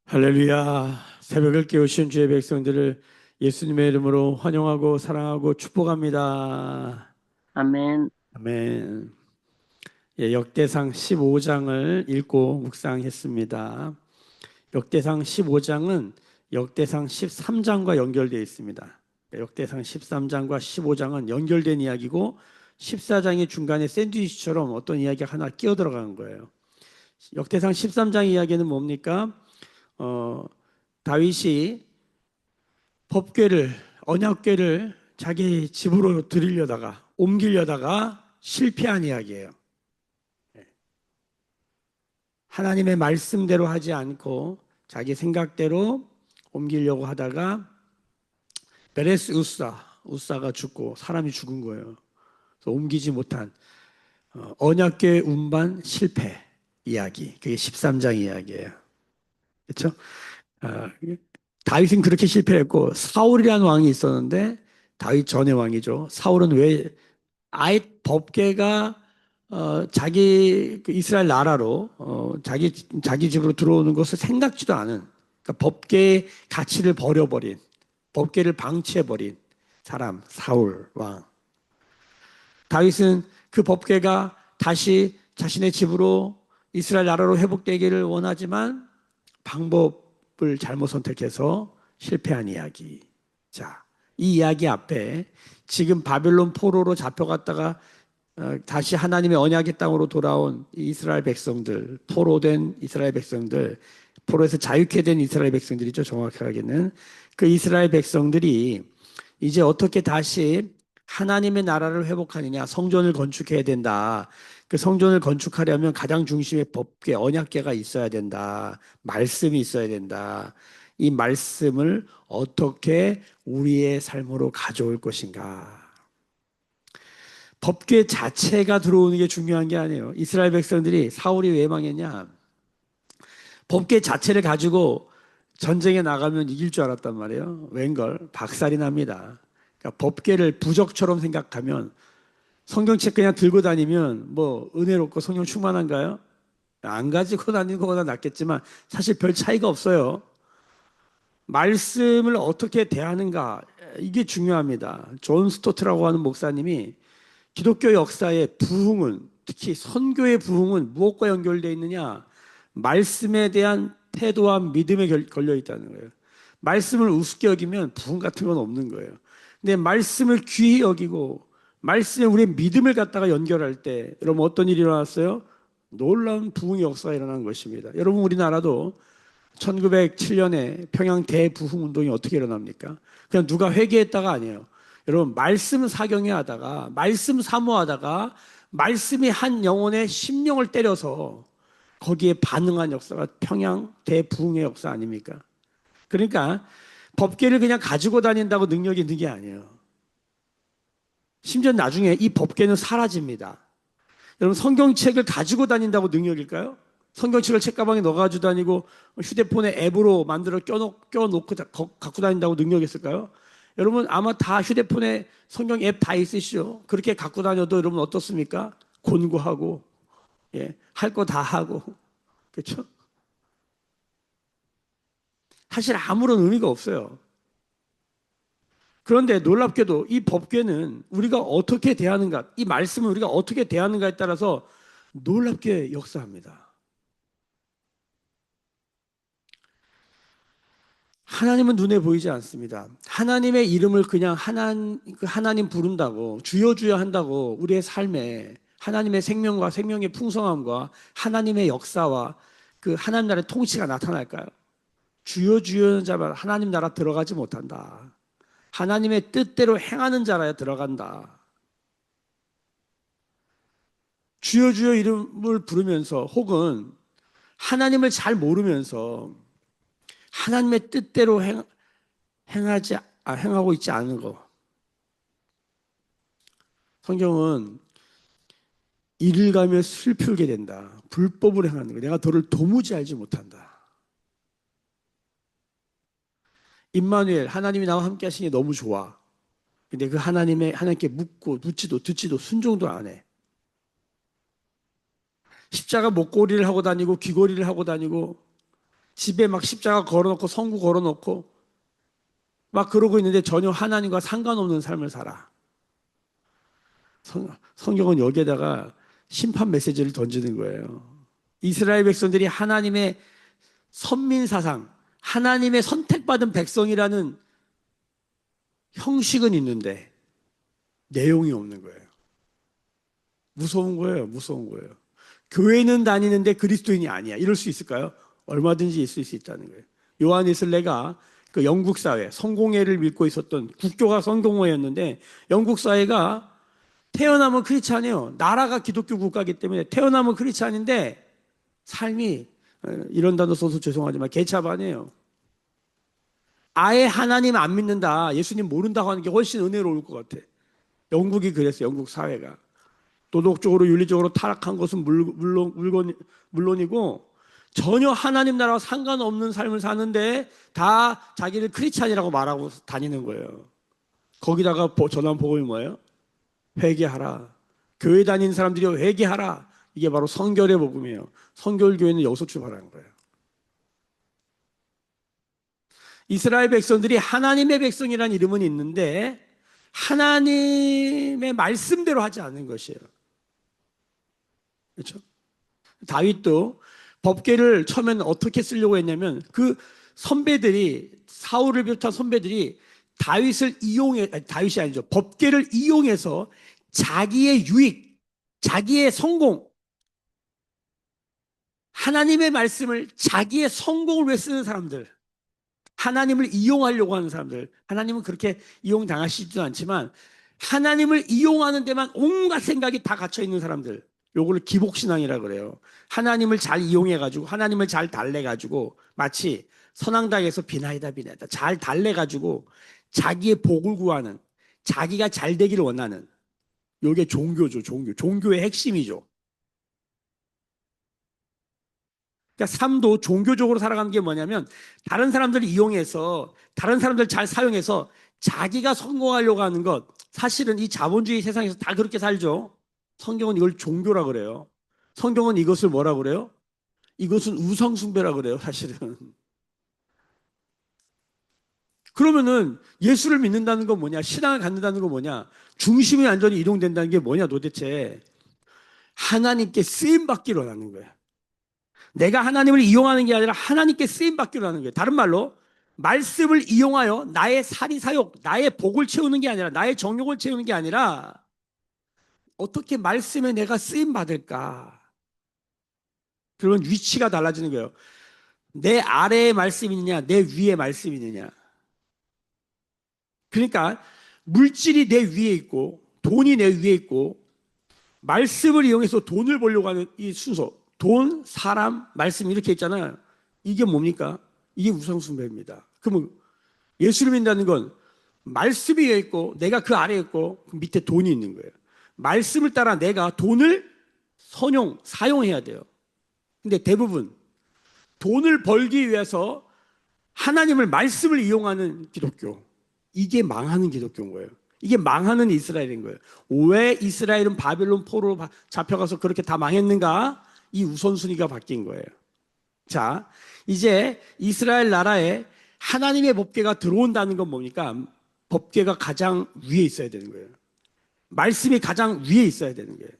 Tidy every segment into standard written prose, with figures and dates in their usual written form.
할렐루야. 새벽을 깨우신 주의 백성들을 예수님의 이름으로 환영하고 사랑하고 축복합니다. 아멘. 아멘. 예, 역대상 15장을 읽고 묵상했습니다. 역대상 15장은 역대상 13장과 연결되어 있습니다. 역대상 13장과 15장은 연결된 이야기고 14장이 중간에 샌드위치처럼 어떤 이야기가 하나 끼어 들어간 거예요. 역대상 13장 이야기는 뭡니까? 어, 다윗이 법궤를 언약궤를 자기 집으로 들이려다가 옮기려다가 실패한 이야기예요. 하나님의 말씀대로 하지 않고 자기 생각대로 옮기려고 하다가 베레스 우사가 죽고 사람이 죽은 거예요. 그래서 옮기지 못한 언약궤 운반 실패 이야기. 그게 13장 이야기예요. 그렇죠? 어, 다윗은 그렇게 실패했고 사울이라는 왕이 있었는데 다윗 전의 왕이죠. 사울은 왜 아예 법궤가 자기 그 이스라엘 나라로 자기 집으로 들어오는 것을 생각지도 않은 그러니까 법궤의 가치를 버려버린 법궤를 방치해버린 사람 사울 왕. 다윗은 그 법궤가 다시 자신의 집으로 이스라엘 나라로 회복되기를 원하지만 방법을 잘못 선택해서 실패한 이야기. 자, 이 이야기 앞에 지금 바벨론 포로로 잡혀갔다가 다시 하나님의 언약의 땅으로 돌아온 이스라엘 백성들, 포로된 이스라엘 백성들, 포로에서 자유케 된 이스라엘 백성들이죠. 정확하게는 그 이스라엘 백성들이 이제 어떻게 다시 하나님의 나라를 회복하느냐, 성전을 건축해야 된다. 그 성전을 건축하려면 가장 중심에 법궤, 언약궤가 있어야 된다. 말씀이 있어야 된다. 이 말씀을 어떻게 우리의 삶으로 가져올 것인가. 법궤 자체가 들어오는 게 중요한 게 아니에요. 이스라엘 백성들이 사울이 왜 망했냐? 법궤 자체를 가지고 전쟁에 나가면 이길 줄 알았단 말이에요. 웬걸 박살이 납니다. 그러니까 법궤를 부적처럼 생각하면 성경책 그냥 들고 다니면 뭐 은혜롭고 성령 충만한가요? 안 가지고 다니는 것보다 낫겠지만 사실 별 차이가 없어요. 말씀을 어떻게 대하는가 이게 중요합니다. 존 스토트라고 하는 목사님이 기독교 역사의 부흥은 특히 선교의 부흥은 무엇과 연결되어 있느냐? 말씀에 대한 태도와 믿음에 걸려 있다는 거예요. 말씀을 우습게 여기면 부흥 같은 건 없는 거예요. 근데 말씀을 귀히 여기고 말씀에 우리의 믿음을 갖다가 연결할 때 여러분 어떤 일이 일어났어요? 놀라운 부흥의 역사가 일어난 것입니다. 여러분 우리나라도 1907년에 평양 대부흥 운동이 어떻게 일어납니까? 그냥 누가 회개했다가 아니에요. 여러분 말씀 사경에 하다가 말씀 사모하다가 말씀이 한 영혼의 심령을 때려서 거기에 반응한 역사가 평양 대부흥의 역사 아닙니까? 그러니까 법궤를 그냥 가지고 다닌다고 능력이 있는 게 아니에요. 심지어 나중에 이 법궤는 사라집니다. 여러분 성경책을 가지고 다닌다고 능력일까요? 성경책을 책가방에 넣어가지고 다니고 휴대폰에 앱으로 만들어 껴놓고 갖고 다닌다고 능력 있을까요? 여러분 아마 다 휴대폰에 성경 앱 다 있으시죠? 그렇게 갖고 다녀도 여러분 어떻습니까? 곤고하고 예, 할 거 다 하고 그렇죠? 사실 아무런 의미가 없어요. 그런데 놀랍게도 이 법궤는 우리가 어떻게 대하는가, 이 말씀을 우리가 어떻게 대하는가에 따라서 놀랍게 역사합니다. 하나님은 눈에 보이지 않습니다. 하나님의 이름을 그냥 하나님 부른다고, 주여 주여 한다고 우리의 삶에 하나님의 생명과 생명의 풍성함과 하나님의 역사와 그 하나님 나라의 통치가 나타날까요? 주여 주여는 자만 하나님 나라 들어가지 못한다. 하나님의 뜻대로 행하는 자라야 들어간다. 주여 주여 이름을 부르면서 혹은 하나님을 잘 모르면서 하나님의 뜻대로 행하고 있지 않은 거. 성경은 이를 가며 슬프게 된다. 불법을 행하는 거. 내가 너를 도무지 알지 못한다. 임마누엘 하나님이 나와 함께 하시니 너무 좋아. 근데 그 하나님께 묻고 묻지도 듣지도 순종도 안 해. 십자가 목걸이를 하고 다니고 귀걸이를 하고 다니고 집에 막 십자가 걸어놓고 성구 걸어놓고 막 그러고 있는데 전혀 하나님과 상관없는 삶을 살아. 성경은 여기에다가 심판 메시지를 던지는 거예요. 이스라엘 백성들이 하나님의 선민 사상, 하나님의 선택받은 백성이라는 형식은 있는데 내용이 없는 거예요. 무서운 거예요. 무서운 거예요. 교회는 다니는데 그리스도인이 아니야. 이럴 수 있을까요? 얼마든지 있을 수 있다는 거예요. 요한 웨슬레가 그 영국 사회, 성공회를 믿고 있었던 국교가 성공회였는데 영국 사회가 태어나면 크리스찬이에요. 나라가 기독교 국가이기 때문에 태어나면 크리스찬인데 삶이 이런 단어 써서 죄송하지만 개차반이에요. 아예 하나님 안 믿는다, 예수님 모른다고 하는 게 훨씬 은혜로울 것 같아. 영국이 그랬어요. 영국 사회가. 도덕적으로 윤리적으로 타락한 것은 물론이고 전혀 하나님 나라와 상관없는 삶을 사는데 다 자기를 크리스찬이라고 말하고 다니는 거예요. 거기다가 전한 복음이 뭐예요? 회개하라. 교회 다니는 사람들이 회개하라. 이게 바로 성결의 복음이에요. 성결교회는 여기서 출발한 거예요. 이스라엘 백성들이 하나님의 백성이라는 이름은 있는데 하나님의 말씀대로 하지 않는 것이에요. 그렇죠? 다윗도 법궤를 처음에는 어떻게 쓰려고 했냐면 그 선배들이 사울을 비롯한 선배들이 다윗이 아니죠. 법궤를 이용해서 자기의 유익, 자기의 성공, 하나님의 말씀을 자기의 성공을 위해 쓰는 사람들, 하나님을 이용하려고 하는 사람들, 하나님은 그렇게 이용당하시지도 않지만 하나님을 이용하는 데만 온갖 생각이 다 갇혀 있는 사람들, 요거를 기복신앙이라 그래요. 하나님을 잘 이용해가지고 하나님을 잘 달래가지고 마치 선앙당에서 비나이다 잘 달래가지고 자기의 복을 구하는, 자기가 잘 되기를 원하는, 요게 종교죠. 종교의 핵심이죠. 그러니까 삶도 종교적으로 살아가는 게 뭐냐면 다른 사람들을 이용해서 다른 사람들 잘 사용해서 자기가 성공하려고 하는 것, 사실은 이 자본주의 세상에서 다 그렇게 살죠. 성경은 이걸 종교라 그래요. 성경은 이것을 뭐라 그래요? 이것은 우상숭배라 그래요, 사실은. 그러면은 예수를 믿는다는 건 뭐냐? 신앙을 갖는다는 건 뭐냐? 중심이 완전히 이동된다는 게 뭐냐 도대체? 하나님께 쓰임 받기로 하는 거야. 내가 하나님을 이용하는 게 아니라 하나님께 쓰임 받기로 하는 거예요. 다른 말로 말씀을 이용하여 나의 사리사욕, 나의 복을 채우는 게 아니라, 나의 정욕을 채우는 게 아니라 어떻게 말씀에 내가 쓰임 받을까? 그러면 위치가 달라지는 거예요. 내 아래의 말씀이 있느냐, 내 위의 말씀이 있느냐. 그러니까 물질이 내 위에 있고 돈이 내 위에 있고 말씀을 이용해서 돈을 벌려고 하는 이 순서, 돈, 사람, 말씀 이렇게 있잖아요. 이게 뭡니까? 이게 우상숭배입니다. 그러면 예수를 믿는다는 건 말씀이 위에 있고 내가 그 아래에 있고 그 밑에 돈이 있는 거예요. 말씀을 따라 내가 돈을 사용해야 돼요. 근데 대부분 돈을 벌기 위해서 하나님을 말씀을 이용하는 기독교, 이게 망하는 기독교인 거예요. 이게 망하는 이스라엘인 거예요. 왜 이스라엘은 바벨론 포로로 잡혀가서 그렇게 다 망했는가? 이 우선순위가 바뀐 거예요. 자, 이제 이스라엘 나라에 하나님의 법궤가 들어온다는 건 뭡니까? 법궤가 가장 위에 있어야 되는 거예요. 말씀이 가장 위에 있어야 되는 거예요.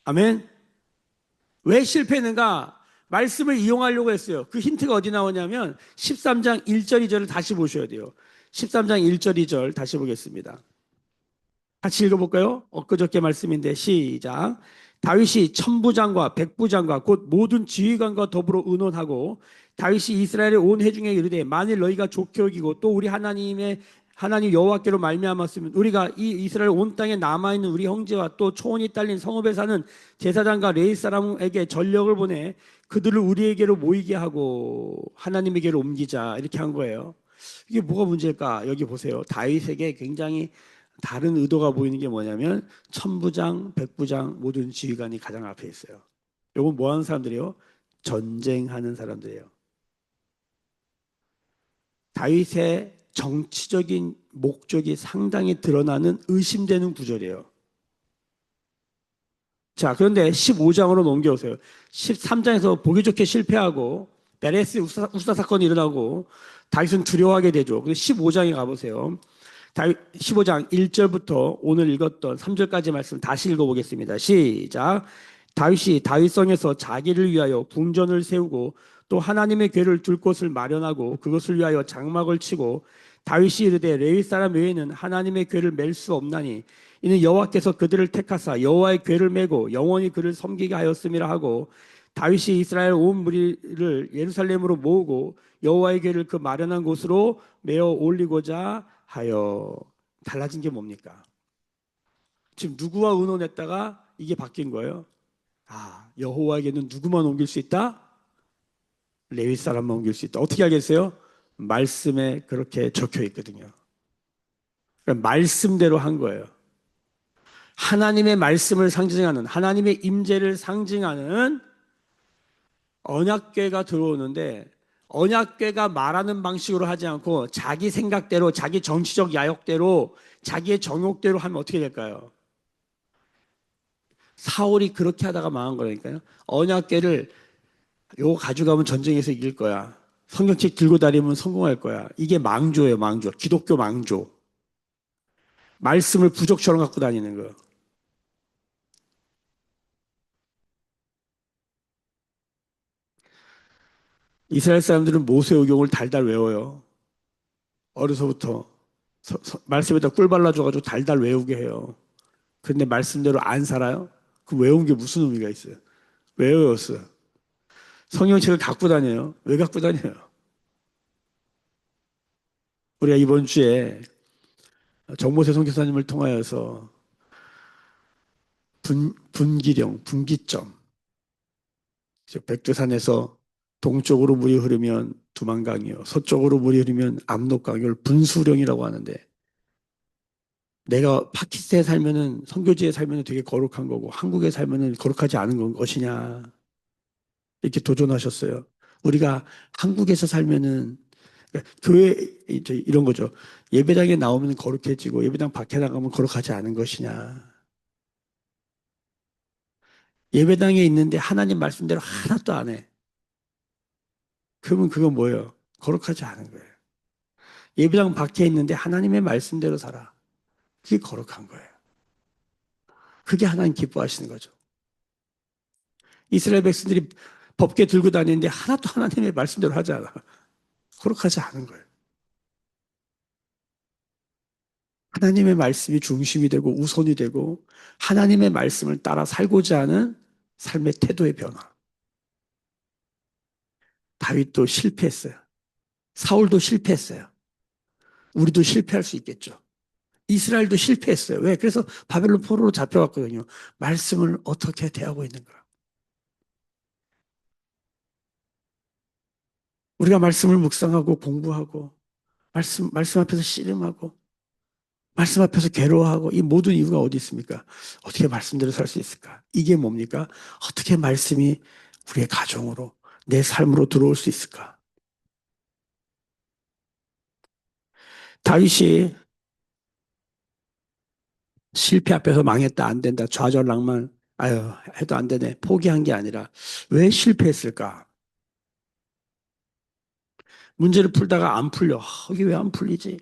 아멘? 왜 실패했는가? 말씀을 이용하려고 했어요. 그 힌트가 어디 나오냐면 13장 1절 2절을 다시 보셔야 돼요. 13장 1절 2절 다시 보겠습니다. 같이 읽어볼까요? 엊그저께 말씀인데 시작. 다윗이 천부장과 백부장과 곧 모든 지휘관과 더불어 의논하고 다윗이 이스라엘의 온 회중에 이르되 만일 너희가 좋게 여기고 또 우리 하나님 여호와께로 말미암았으면 우리가 이 이스라엘 온 땅에 남아있는 우리 형제와 또 초원이 딸린 성읍에 사는 제사장과 레위 사람에게 전력을 보내 그들을 우리에게로 모이게 하고 하나님에게로 옮기자, 이렇게 한 거예요. 이게 뭐가 문제일까? 여기 보세요. 다윗에게 굉장히 다른 의도가 보이는 게 뭐냐면 천부장, 백부장 모든 지휘관이 가장 앞에 있어요. 이건 뭐 하는 사람들이에요? 전쟁하는 사람들이에요. 다윗의 정치적인 목적이 상당히 드러나는 의심되는 구절이에요. 자, 그런데 15장으로 넘겨오세요. 13장에서 보기 좋게 실패하고 베레스 우사 사건이 일어나고 다윗은 두려워하게 되죠. 그래서 15장에 가보세요. 15장 1절부터 오늘 읽었던 3절까지 말씀 다시 읽어보겠습니다. 시작. 다윗이 다윗성에서 자기를 위하여 궁전을 세우고 또 하나님의 궤를 둘 곳을 마련하고 그것을 위하여 장막을 치고 다윗이 이르되 레위 사람 외에는 하나님의 궤를 맬 수 없나니 이는 여호와께서 그들을 택하사 여호와의 궤를 메고 영원히 그를 섬기게 하였음이라 하고 다윗이 이스라엘 온 무리를 예루살렘으로 모으고 여호와의 궤를 그 마련한 곳으로 메어 올리고자 하여. 달라진 게 뭡니까? 지금 누구와 의논했다가 이게 바뀐 거예요. 아, 여호와에게는 누구만 옮길 수 있다? 레위 사람만 옮길 수 있다. 어떻게 알겠어요? 말씀에 그렇게 적혀 있거든요. 그러니까 말씀대로 한 거예요. 하나님의 말씀을 상징하는, 하나님의 임재를 상징하는 언약궤가 들어오는데, 언약궤가 말하는 방식으로 하지 않고 자기 생각대로, 자기 정치적 야욕대로, 자기의 정욕대로 하면 어떻게 될까요? 사울이 그렇게 하다가 망한 거라니까요. 언약궤를 요거 가져가면 전쟁에서 이길 거야. 성경책 들고 다니면 성공할 거야. 이게 망조예요, 망조. 기독교 망조. 말씀을 부적처럼 갖고 다니는 거. 이스라엘 사람들은 모세오경을 달달 외워요. 어려서부터. 말씀에다 꿀 발라줘가지고 달달 외우게 해요. 근데 말씀대로 안 살아요? 그 외운 게 무슨 의미가 있어요? 왜 외웠어요? 성경책을 갖고 다녀요. 왜 갖고 다녀요? 우리가 이번 주에 정모세 선교사님을 통하여서 분기령, 분기점, 백두산에서 동쪽으로 물이 흐르면 두만강이요, 서쪽으로 물이 흐르면 압록강을 분수령이라고 하는데, 내가 파키스탄에 살면은 선교지에 살면은 되게 거룩한 거고 한국에 살면은 거룩하지 않은 것이냐 이렇게 도전하셨어요. 우리가 한국에서 살면은 그러니까 교회 이런 거죠. 예배당에 나오면 거룩해지고 예배당 밖에 나가면 거룩하지 않은 것이냐. 예배당에 있는데 하나님 말씀대로 하나도 안 해. 그러면 그건 뭐예요? 거룩하지 않은 거예요. 예배당 밖에 있는데 하나님의 말씀대로 살아. 그게 거룩한 거예요. 그게 하나님 기뻐하시는 거죠. 이스라엘 백성들이 법궤 들고 다니는데 하나도 하나님의 말씀대로 하지 않아. 거룩하지 않은 거예요. 하나님의 말씀이 중심이 되고 우선이 되고 하나님의 말씀을 따라 살고자 하는 삶의 태도의 변화. 다윗도 실패했어요. 사울도 실패했어요. 우리도 실패할 수 있겠죠. 이스라엘도 실패했어요. 왜? 그래서 바벨론 포로로 잡혀갔거든요. 말씀을 어떻게 대하고 있는가? 우리가 말씀을 묵상하고 공부하고 말씀 앞에서 씨름하고 말씀 앞에서 괴로워하고 이 모든 이유가 어디 있습니까? 어떻게 말씀대로 살 수 있을까? 이게 뭡니까? 어떻게 말씀이 우리의 가정으로 내 삶으로 들어올 수 있을까? 다윗이 실패 앞에서 망했다, 안 된다, 좌절낭만, 아유, 해도 안 되네, 포기한 게 아니라 왜 실패했을까? 문제를 풀다가 안 풀려. 이게 왜 안 풀리지?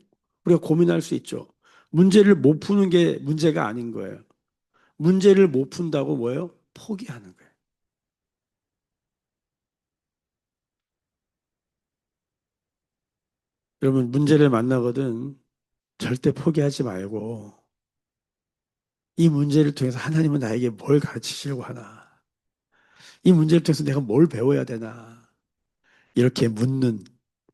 우리가 고민할 수 있죠. 문제를 못 푸는 게 문제가 아닌 거예요. 문제를 못 푼다고 뭐예요? 포기하는 거예요. 여러분, 문제를 만나거든 절대 포기하지 말고 이 문제를 통해서 하나님은 나에게 뭘 가르치시려고 하나? 이 문제를 통해서 내가 뭘 배워야 되나? 이렇게 묻는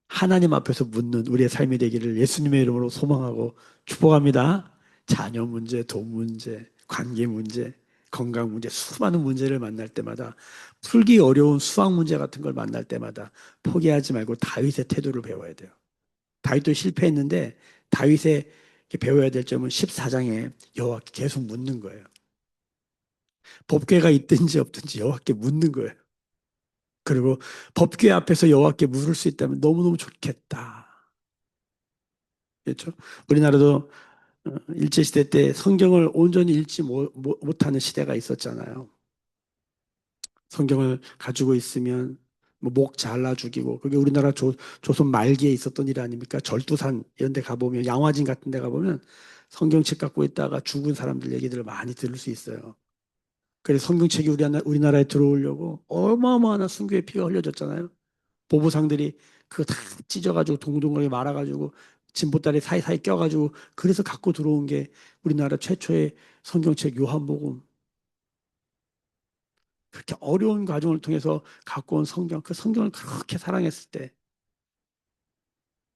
하나님 앞에서 묻는 우리의 삶이 되기를 예수님의 이름으로 소망하고 축복합니다. 자녀 문제, 돈 문제, 관계 문제, 건강 문제, 수많은 문제를 만날 때마다 풀기 어려운 수학 문제 같은 걸 만날 때마다 포기하지 말고 다윗의 태도를 배워야 돼요. 다윗도 실패했는데 다윗의 배워야 될 점은 14장에 여호와께 계속 묻는 거예요. 법궤가 있든지 없든지 여호와께 묻는 거예요. 그리고 법궤 앞에서 여호와께 물을 수 있다면 너무너무 좋겠다. 그렇죠? 우리나라도 일제시대 때 성경을 온전히 읽지 못하는 시대가 있었잖아요. 성경을 가지고 있으면 뭐 목 잘라 죽이고 그게 우리나라 조선 말기에 있었던 일 아닙니까? 절두산 이런 데 가보면 양화진 같은 데 가보면 성경책 갖고 있다가 죽은 사람들 얘기들을 많이 들을 수 있어요. 그래서 성경책이 우리나라에 들어오려고 어마어마한 순교의 피가 흘려졌잖아요. 보부상들이 그거 다 찢어가지고 동동하게 말아가지고 진보다리 사이사이 껴가지고 그래서 갖고 들어온 게 우리나라 최초의 성경책 요한복음. 그렇게 어려운 과정을 통해서 갖고 온 성경, 그 성경을 그렇게 사랑했을 때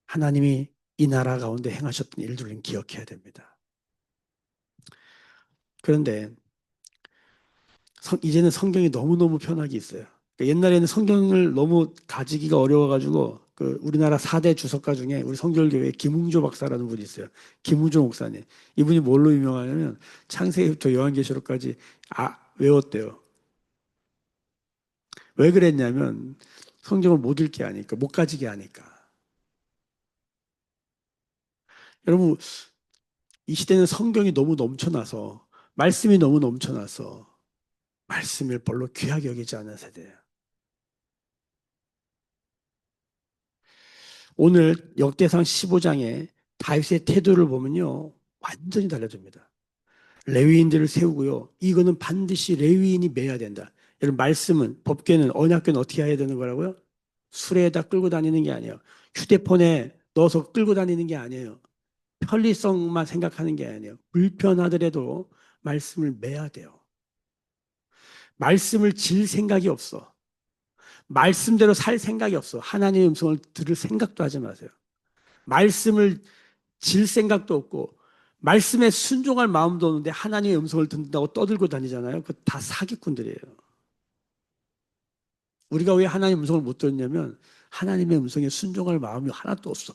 하나님이 이 나라 가운데 행하셨던 일들을 기억해야 됩니다. 그런데 이제는 성경이 너무너무 편하게 있어요. 그러니까 옛날에는 성경을 너무 가지기가 어려워가지고 그 우리나라 4대 주석가 중에 우리 성결교회 김웅조 박사라는 분이 있어요. 김웅조 목사님. 이분이 뭘로 유명하냐면 창세기부터 요한계시록까지 외웠대요. 왜 그랬냐면 성경을 못 읽게 하니까, 못 가지게 하니까. 여러분, 이 시대는 성경이 너무 넘쳐나서, 말씀이 너무 넘쳐나서, 말씀을 별로 귀하게 여기지 않은 세대예요. 오늘 역대상 15장에 다윗의 태도를 보면요. 완전히 달라집니다. 레위인들을 세우고요. 이거는 반드시 레위인이 매야 된다. 여러분, 말씀은, 법궤는, 언약궤는 어떻게 해야 되는 거라고요? 수레에다 끌고 다니는 게 아니에요. 휴대폰에 넣어서 끌고 다니는 게 아니에요. 편리성만 생각하는 게 아니에요. 불편하더라도 말씀을 매야 돼요. 말씀을 질 생각이 없어. 말씀대로 살 생각이 없어. 하나님의 음성을 들을 생각도 하지 마세요. 말씀을 질 생각도 없고 말씀에 순종할 마음도 없는데 하나님의 음성을 듣는다고 떠들고 다니잖아요. 그거 다 사기꾼들이에요. 우리가 왜 하나님의 음성을 못 듣냐면 하나님의 음성에 순종할 마음이 하나도 없어.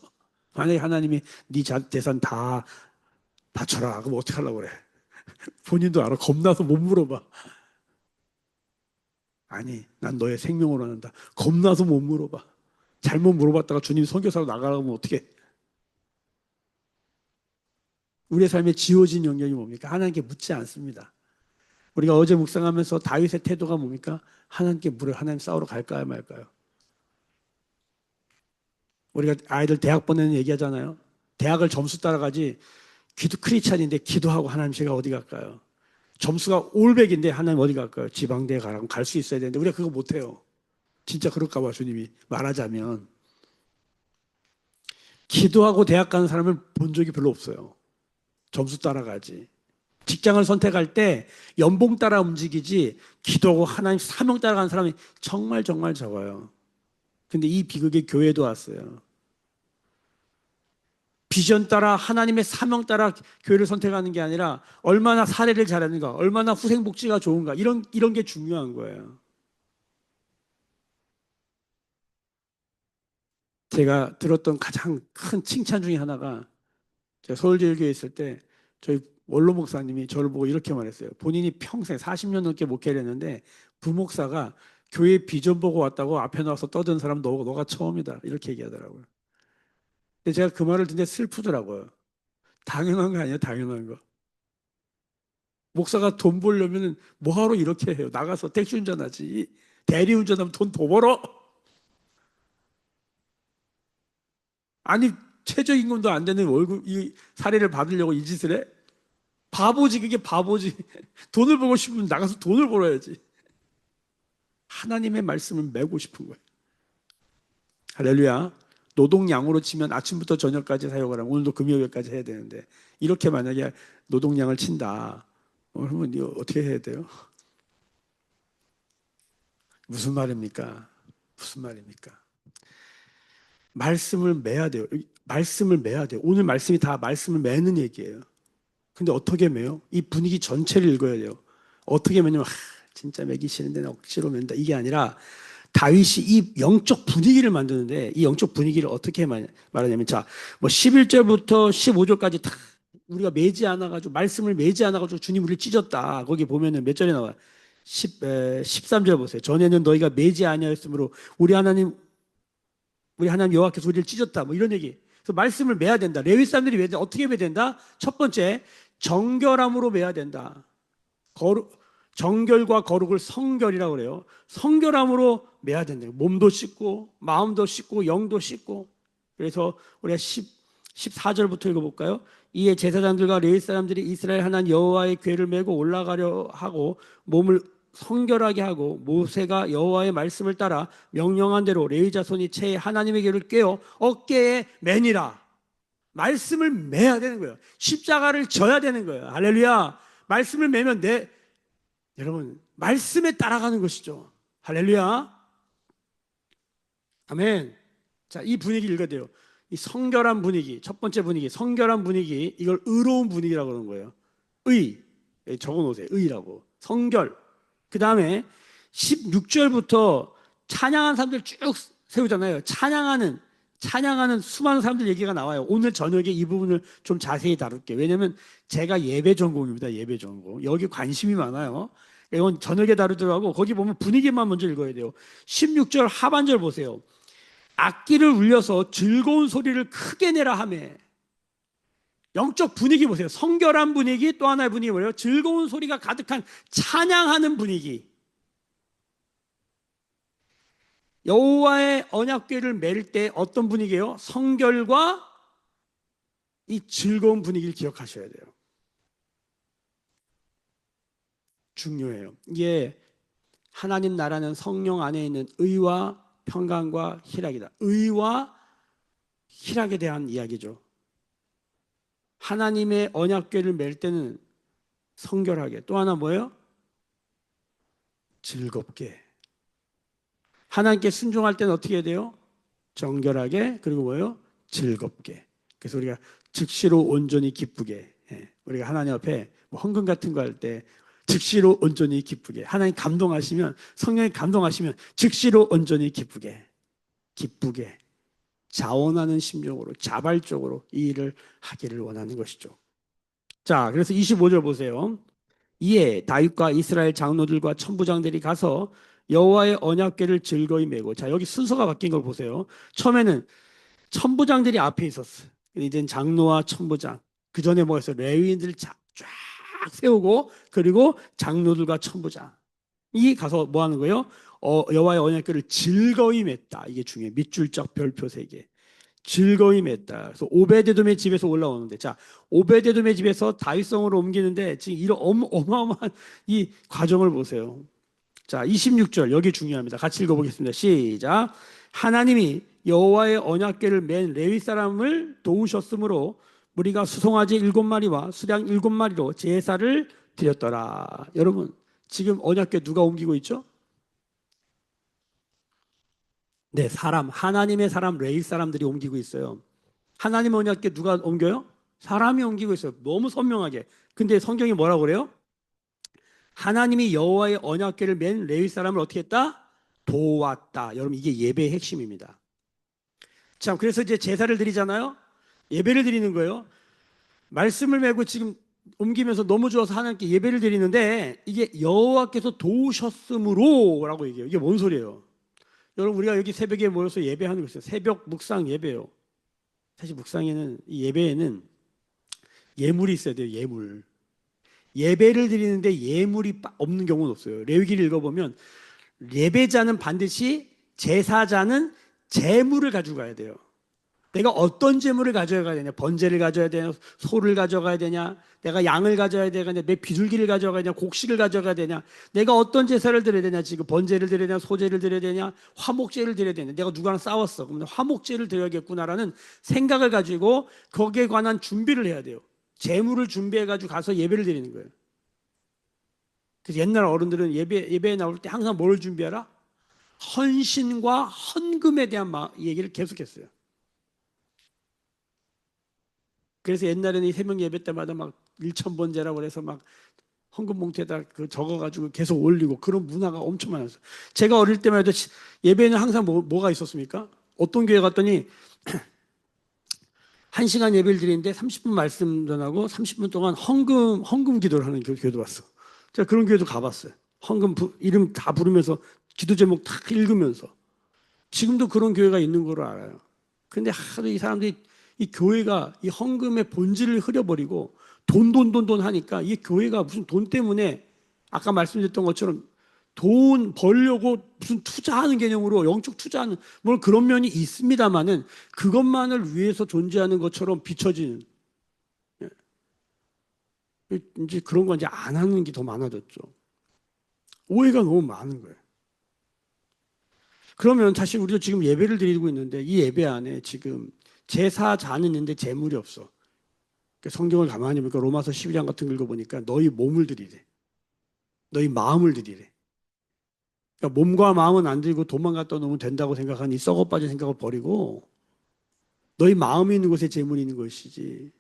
만약에 하나님이 네 재산 다 바쳐라. 그럼 어떻게 하려고 그래? 본인도 알아. 겁나서 못 물어봐. 아니, 난 너의 생명으로 한다. 겁나서 못 물어봐. 잘못 물어봤다가 주님 선교사로 나가라고 하면 어떻게? 우리의 삶에 지워진 영역이 뭡니까? 하나님께 묻지 않습니다. 우리가 어제 묵상하면서 다윗의 태도가 뭡니까? 하나님께 물어. 하나님 싸우러 갈까요, 말까요? 우리가 아이들 대학 보내는 얘기하잖아요. 대학을 점수 따라가지. 크리스찬인데 기도하고 하나님 제가 어디 갈까요? 점수가 올백인데 하나님 어디 갈까요? 지방대에 가라고 갈 수 있어야 되는데 우리가 그거 못해요. 진짜 그럴까 봐 주님이 말하자면. 기도하고 대학 가는 사람을 본 적이 별로 없어요. 점수 따라가지. 직장을 선택할 때 연봉 따라 움직이지 기도하고 하나님 사명 따라가는 사람이 정말 정말 적어요. 근데 이 비극의 교회도 왔어요. 비전 따라 하나님의 사명 따라 교회를 선택하는 게 아니라 얼마나 사례를 잘하는가, 얼마나 후생복지가 좋은가 이런 게 중요한 거예요. 제가 들었던 가장 큰 칭찬 중에 하나가 제가 서울제일교회에 있을 때 저희 원로 목사님이 저를 보고 이렇게 말했어요. 본인이 평생 40년 넘게 목회를 했는데 부목사가 교회 비전 보고 왔다고 앞에 나와서 떠드는 사람 너가 처음이다. 이렇게 얘기하더라고요. 근데 제가 그 말을 듣는데 슬프더라고요. 당연한 거 아니에요? 당연한 거. 목사가 돈 벌려면 뭐하러 이렇게 해요? 나가서 택시 운전하지. 대리 운전하면 돈 더 벌어? 아니 최저임금도 안 되는 월급 이 사례를 받으려고 이 짓을 해? 바보지 그게 바보지. 돈을 벌고 싶으면 나가서 돈을 벌어야지. 하나님의 말씀을 메고 싶은 거예요. 할렐루야. 노동량으로 치면 아침부터 저녁까지 사용을 하면 오늘도 금요일까지 해야 되는데 이렇게 만약에 노동량을 친다. 그러면 이거 어떻게 해야 돼요? 무슨 말입니까? 무슨 말입니까? 말씀을 매야 돼요. 말씀을 매야 돼요. 오늘 말씀이 다 말씀을 매는 얘기예요. 근데 어떻게 매요? 이 분위기 전체를 읽어야 돼요. 어떻게 매냐면 진짜 매기 싫은데 억지로 맨다. 이게 아니라 다윗이 이 영적 분위기를 만드는데 이 영적 분위기를 어떻게 말하냐면 자, 뭐 11절부터 15절까지 다 우리가 매지 않아가지고 말씀을 매지 않아가지고 주님 우리를 찢었다. 거기 보면은 몇 절에 나와요? 13절 보세요. 전에는 너희가 매지 아니하였으므로 우리 하나님 여호와께서 우리를 찢었다. 뭐 이런 얘기. 그래서 말씀을 매야 된다. 레위 사람들이 매야 된다. 어떻게 매야 된다? 첫 번째 정결함으로 매야 된다. 정결과 거룩을 성결이라고 그래요. 성결함으로 매야 된대요. 몸도 씻고 마음도 씻고 영도 씻고. 그래서 우리가 14절부터 읽어볼까요? 이에 제사장들과 레위 사람들이 이스라엘 하나님 여호와의 궤를 메고 올라가려 하고 몸을 성결하게 하고 모세가 여호와의 말씀을 따라 명령한 대로 레위 자손이 채 하나님의 궤를 꿰어 어깨에 매니라. 말씀을 매야 되는 거예요. 십자가를 져야 되는 거예요. 할렐루야. 말씀을 매면 여러분 말씀에 따라가는 것이죠. 할렐루야. 아멘. 자, 이 분위기 읽어야 돼요. 이 성결한 분위기, 첫 번째 분위기, 성결한 분위기, 이걸 의로운 분위기라고 그러는 거예요. 의, 적어놓으세요. 의라고. 성결. 그 다음에 16절부터 찬양하는 사람들 쭉 세우잖아요. 찬양하는 수많은 사람들 얘기가 나와요. 오늘 저녁에 이 부분을 좀 자세히 다룰게요. 왜냐하면 제가 예배 전공입니다. 예배 전공. 여기 관심이 많아요. 이건 저녁에 다루더라고. 거기 보면 분위기만 먼저 읽어야 돼요. 16절 하반절 보세요. 악기를 울려서 즐거운 소리를 크게 내라 하며. 영적 분위기 보세요. 성결한 분위기, 또 하나의 분위기 뭐예요? 즐거운 소리가 가득한 찬양하는 분위기. 여호와의 언약궤를 맬 때 어떤 분위기예요? 성결과 이 즐거운 분위기를 기억하셔야 돼요. 중요해요. 이게 하나님 나라는 성령 안에 있는 의와 평강과 희락이다. 의와 희락에 대한 이야기죠. 하나님의 언약궤를 맬 때는 성결하게, 또 하나 뭐예요? 즐겁게. 하나님께 순종할 때는 어떻게 해야 돼요? 정결하게, 그리고 뭐예요? 즐겁게. 그래서 우리가 즉시로 온전히 기쁘게. 우리가 하나님 앞에 뭐 헌금 같은 거 할 때 즉시로 온전히 기쁘게. 하나님 감동하시면, 성령이 감동하시면 즉시로 온전히 기쁘게 자원하는 심정으로, 자발적으로 이 일을 하기를 원하는 것이죠. 자, 그래서 25절 보세요. 이에 다윗과 이스라엘 장로들과 천부장들이 가서 여호와의 언약궤를 즐거이 메고. 자, 여기 순서가 바뀐 걸 보세요. 처음에는 천부장들이 앞에 있었어요. 이제는 장로와 천부장. 그 전에 뭐였어요? 레위인들 쫙 세우고, 그리고 장로들과 천부장이 가서 뭐 하는 거예요? 여호와의 언약궤를 즐거이 맸다. 이게 중요해요. 밑줄적 별표 3개. 즐거이 맸다. 그래서 오베데돔의 집에서 올라오는데, 자, 오베데돔의 집에서 다윗성으로 옮기는데 지금 이런 어마어마한 이 과정을 보세요. 자, 26절 여기 중요합니다. 같이 읽어보겠습니다. 시작. 하나님이 여호와의 언약궤를 맨 레위 사람을 도우셨으므로 우리가 수송아지 7마리와 수량 7마리로 제사를 드렸더라. 여러분, 지금 언약궤 누가 옮기고 있죠? 네, 하나님의 사람, 레위 사람들이 옮기고 있어요. 하나님 언약궤 누가 옮겨요? 사람이 옮기고 있어요. 너무 선명하게. 근데 성경이 뭐라고 그래요? 하나님이 여호와의 언약궤를 맨 레위 사람을 어떻게 했다? 도왔다. 여러분, 이게 예배의 핵심입니다. 자, 그래서 이제 제사를 드리잖아요. 예배를 드리는 거예요. 말씀을 메고 지금 옮기면서 너무 좋아서 하나님께 예배를 드리는데, 이게 여호와께서 도우셨으므로라고 얘기해요. 이게 뭔 소리예요? 여러분, 우리가 여기 새벽에 모여서 예배하는 거 있어요. 새벽 묵상 예배요. 사실 묵상에는, 이 예배에는 예물이 있어야 돼요. 예배를 드리는데 예물이 없는 경우는 없어요. 레위기를 읽어보면 예배자는 반드시, 제사자는 제물을 가지고 가야 돼요. 내가 어떤 제물을 가져가야 되냐? 번제를 가져야 되냐? 소를 가져가야 되냐? 내가 양을 가져야 되냐? 내 비둘기를 가져가야 되냐? 곡식을 가져가야 되냐? 내가 어떤 제사를 드려야 되냐? 지금 번제를 드려야 되냐? 소제를 드려야 되냐? 화목제를 드려야 되냐? 내가 누구랑 싸웠어. 그러면 화목제를 드려야겠구나라는 생각을 가지고 거기에 관한 준비를 해야 돼요. 제물을 준비해가지고 가서 예배를 드리는 거예요. 그래서 옛날 어른들은 예배에 나올 때 항상 뭘 준비하라? 헌신과 헌금에 대한 얘기를 계속했어요. 그래서 옛날에는 이 새벽 예배 때마다 막 1,000번제라고 해서 막 헌금 봉투에다 그 적어가지고 계속 올리고, 그런 문화가 엄청 많았어요. 제가 어릴 때만 해도 예배는 항상 뭐가 있었습니까? 어떤 교회 갔더니 1시간 예배를 드리는데 30분 말씀 전하고 30분 동안 헌금 기도를 하는 교회도 왔어. 제가 그런 교회도 가봤어요. 헌금 이름 다 부르면서 기도 제목 다 읽으면서. 지금도 그런 교회가 있는 걸로 알아요. 근데 하도 이 사람들이, 이 교회가 이 헌금의 본질을 흐려버리고 돈 하니까 이 교회가 무슨 돈 때문에 아까 말씀드렸던 것처럼 돈 벌려고 무슨 투자하는 개념으로 영적 투자하는 뭐 그런 면이 있습니다만은 그것만을 위해서 존재하는 것처럼 비춰지는 이제 그런 건 이제 안 하는 게 더 많아졌죠. 오해가 너무 많은 거예요. 그러면 사실 우리도 지금 예배를 드리고 있는데 이 예배 안에 지금 제사자는 있는데 제물이 없어. 성경을 가만히 보니까 로마서 12장 같은 거 읽어보니까 너희 몸을 드리래. 너희 마음을 드리래. 그러니까 몸과 마음은 안 들고 돈만 갖다 놓으면 된다고 생각하는 이 썩어 빠진 생각을 버리고 너희 마음이 있는 곳에 재물이 있는 것이지.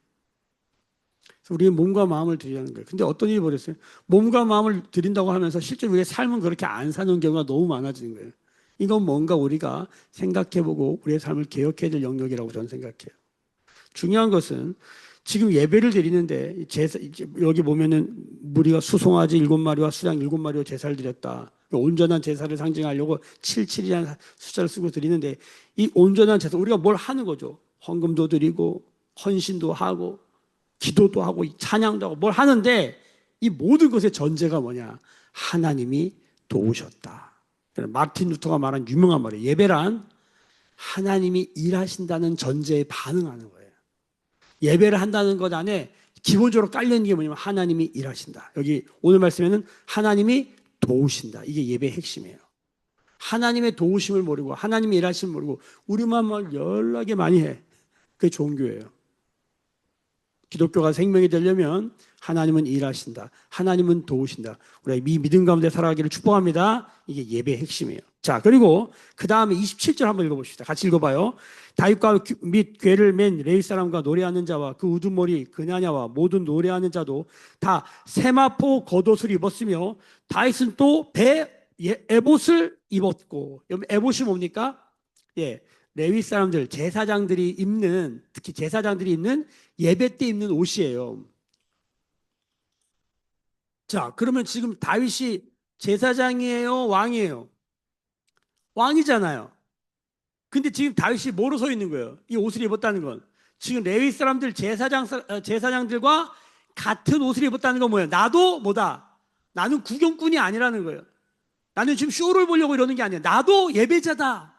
그래서 우리의 몸과 마음을 드리라는 거예요. 근데 어떤 일이 벌어졌어요? 몸과 마음을 드린다고 하면서 실제 우리의 삶은 그렇게 안 사는 경우가 너무 많아지는 거예요. 이건 뭔가 우리가 생각해보고 우리의 삶을 개혁해야 될 영역이라고 저는 생각해요. 중요한 것은 지금 예배를 드리는데 여기 보면은 무리가 수송아지 7마리와 수양 7마리로 제사를 드렸다. 온전한 제사를 상징하려고 77이라는 숫자를 쓰고 드리는데 이 온전한 제사 우리가 뭘 하는 거죠? 헌금도 드리고 헌신도 하고 기도도 하고 찬양도 하고 뭘 하는데 이 모든 것의 전제가 뭐냐? 하나님이 도우셨다. 마틴 루터가 말한 유명한 말이에요. 예배란 하나님이 일하신다는 전제에 반응하는 거예요. 예배를 한다는 것 안에 기본적으로 깔려있는 게 뭐냐면 하나님이 일하신다. 여기 오늘 말씀에는 하나님이 도우신다. 이게 예배의 핵심이에요. 하나님의 도우심을 모르고 하나님의 일하심을 모르고 우리만 말 연락에 많이 해. 그게 종교예요. 기독교가 생명이 되려면 하나님은 일하신다. 하나님은 도우신다. 우리가 이 믿음 가운데 살아가기를 축복합니다. 이게 예배의 핵심이에요. 자, 그리고 그 다음에 27절 한번 읽어봅시다. 같이 읽어봐요. 다윗과 및 괴를 맨 레위 사람과 노래하는 자와 그 우두머리 그냐냐와 모든 노래하는 자도 다 세마포 겉옷을 입었으며 다윗은 또 에봇을 입었고 에봇이 뭡니까? 예, 레위 사람들 제사장들이 입는 특히 제사장들이 입는 예배 때 입는 옷이에요. 자, 그러면 지금 다윗이 제사장이에요, 왕이에요? 왕이잖아요. 근데 지금 다윗이 뭐로 서 있는 거예요? 이 옷을 입었다는 건 지금 레위 사람들 제사장들과 같은 옷을 입었다는 건 뭐예요? 나도 뭐다? 나는 구경꾼이 아니라는 거예요. 나는 지금 쇼를 보려고 이러는 게 아니야. 나도 예배자다.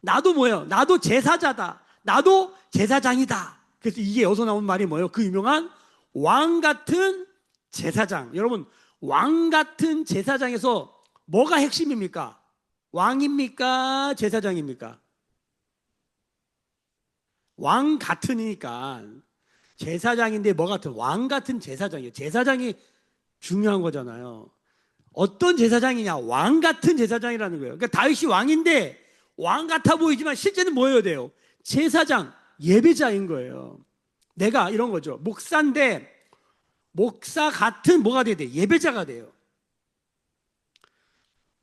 나도 뭐예요? 나도 제사자다. 나도 제사장이다. 그래서 이게 여기서 나온 말이 뭐예요? 그 유명한 왕 같은 제사장. 여러분, 왕 같은 제사장에서 뭐가 핵심입니까? 왕입니까? 제사장입니까? 왕 같으니까 제사장인데 뭐 같은 왕 같은 제사장이에요. 제사장이 중요한 거잖아요. 어떤 제사장이냐? 왕 같은 제사장이라는 거예요. 그러니까 다윗이 왕인데 왕 같아 보이지만 실제는 뭐여야 돼요? 제사장, 예배자인 거예요. 내가 이런 거죠. 목사인데 목사 같은 뭐가 돼야 돼? 예배자가 돼요.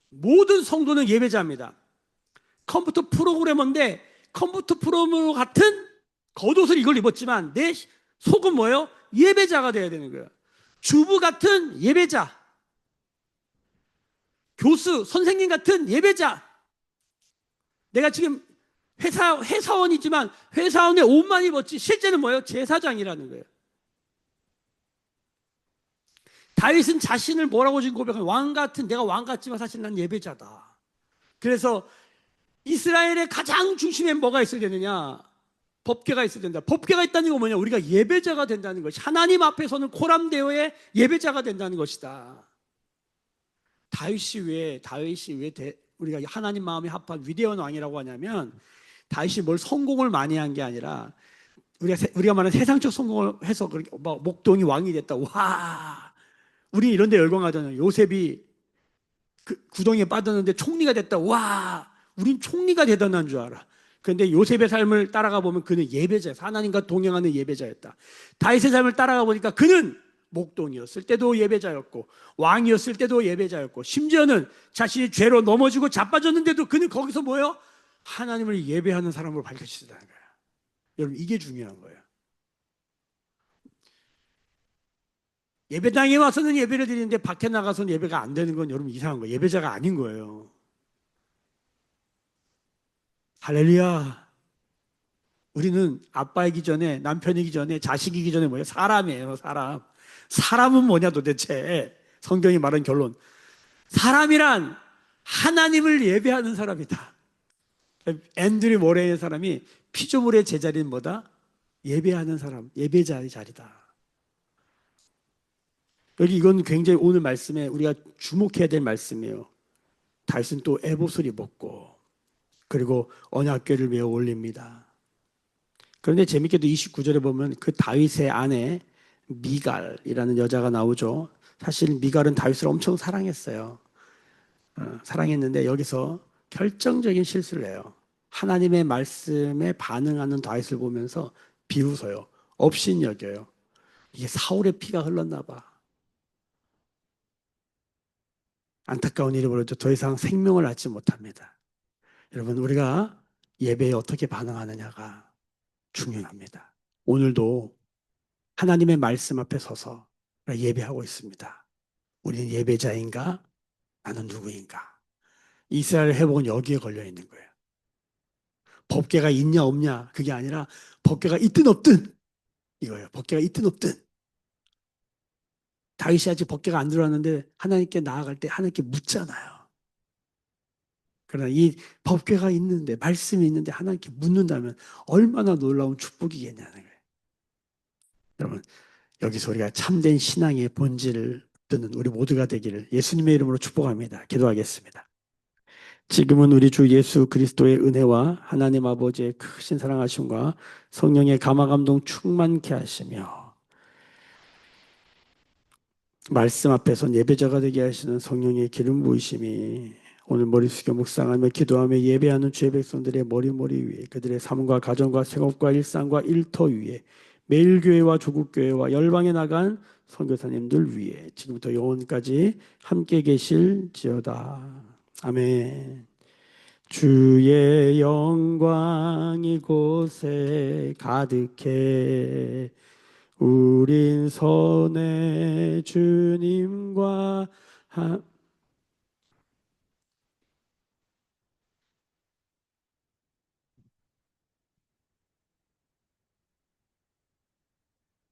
모든 성도는 예배자입니다. 컴퓨터 프로그래머인데 컴퓨터 프로그래머 같은 겉옷을 이걸 입었지만 내 속은 뭐예요? 예배자가 돼야 되는 거예요. 주부 같은 예배자, 교수, 선생님 같은 예배자. 내가 지금 회사원이지만 회사원의 옷만 입었지 실제는 뭐예요? 제사장이라는 거예요. 다윗은 자신을 뭐라고 지금 고백하는 왕 같은 내가 왕 같지만 사실 난 예배자다. 그래서 이스라엘의 가장 중심에 뭐가 있어야 되느냐? 법궤가 있어야 된다. 법궤가 있다는 건 뭐냐? 우리가 예배자가 된다는 것이 하나님 앞에서는 코람데오의 예배자가 된다는 것이다. 다윗이 왜 우리가 하나님 마음에 합한 위대한 왕이라고 하냐면 다윗이 뭘 성공을 많이 한 게 아니라 우리가 말하는 세상적 성공을 해서 그렇게 목동이 왕이 됐다. 와, 우리 이런 데 열광하잖아요. 요셉이 그 구덩이에 빠졌는데 총리가 됐다. 와, 우린 총리가 대단한 줄 알아. 그런데 요셉의 삶을 따라가 보면 그는 예배자였어. 하나님과 동행하는 예배자였다. 다윗의 삶을 따라가 보니까 그는 목동이었을 때도 예배자였고 왕이었을 때도 예배자였고 심지어는 자신이 죄로 넘어지고 자빠졌는데도 그는 거기서 뭐예요? 하나님을 예배하는 사람으로 밝혀지다는 거예요. 여러분 이게 중요한 거예요. 예배당에 와서는 예배를 드리는데 밖에 나가서는 예배가 안 되는 건 여러분 이상한 거예요. 예배자가 아닌 거예요. 할렐루야. 우리는 아빠이기 전에 남편이기 전에 자식이기 전에 뭐예요? 사람이에요. 사람은 뭐냐 도대체. 성경이 말한 결론. 사람이란 하나님을 예배하는 사람이다. 앤드류 모레이의 사람이 피조물의 제자리는 뭐다? 예배하는 사람, 예배자의 자리다. 여기 이건 굉장히 오늘 말씀에 우리가 주목해야 될 말씀이에요. 다윗은 또 에봇을 입었고 그리고 언약궤를 메어 올립니다. 그런데 재밌게도 29절에 보면 그 다윗의 아내 미갈이라는 여자가 나오죠. 사실 미갈은 다윗을 엄청 사랑했어요. 사랑했는데 여기서 결정적인 실수를 해요. 하나님의 말씀에 반응하는 다윗을 보면서 비웃어요. 업신여겨요. 이게 사울의 피가 흘렀나 봐. 안타까운 일이 벌어져 더 이상 생명을 낳지 못합니다. 여러분, 우리가 예배에 어떻게 반응하느냐가 중요합니다. 오늘도 하나님의 말씀 앞에 서서 예배하고 있습니다. 우리는 예배자인가? 나는 누구인가? 이스라엘 회복은 여기에 걸려 있는 거예요. 법궤가 있냐 없냐 그게 아니라 법궤가 있든 없든 이거예요. 법궤가 있든 없든. 다윗이 아직 법궤가 안 들어왔는데 하나님께 나아갈 때 하나님께 묻잖아요. 그러나 이 법궤가 있는데 말씀이 있는데 하나님께 묻는다면 얼마나 놀라운 축복이겠냐는 거예요. 여러분, 여기서 우리가 참된 신앙의 본질을 듣는 우리 모두가 되기를 예수님의 이름으로 축복합니다. 기도하겠습니다. 지금은 우리 주 예수 그리스도의 은혜와 하나님 아버지의 크신 사랑하심과 성령의 감화감동 충만케 하시며 말씀 앞에서 예배자가 되게 하시는 성령의 기름 부으심이 오늘 머리 숙여 묵상하며 기도하며 예배하는 주의 백성들의 머리머리 위에 그들의 삶과 가정과 생업과 일상과 일터 위에 매일 교회와 조국 교회와 열방에 나간 선교사님들 위에 지금부터 영원까지 함께 계실지어다. 아멘. 주의 영광 이곳에 가득해 우린 선의 주님과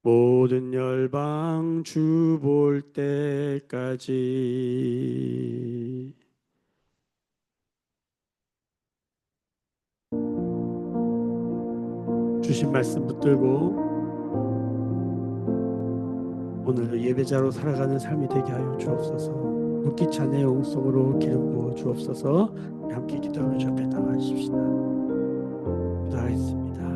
모든 열방 주 볼 때까지 주신 말씀 붙들고 오늘도 예배자로 살아가는 삶이 되게 하여 주옵소서. 묵기 찬의 영성으로 기름 부어 주옵소서. 함께 기도하며 주 앞에 나가십시다. 기도하겠습니다.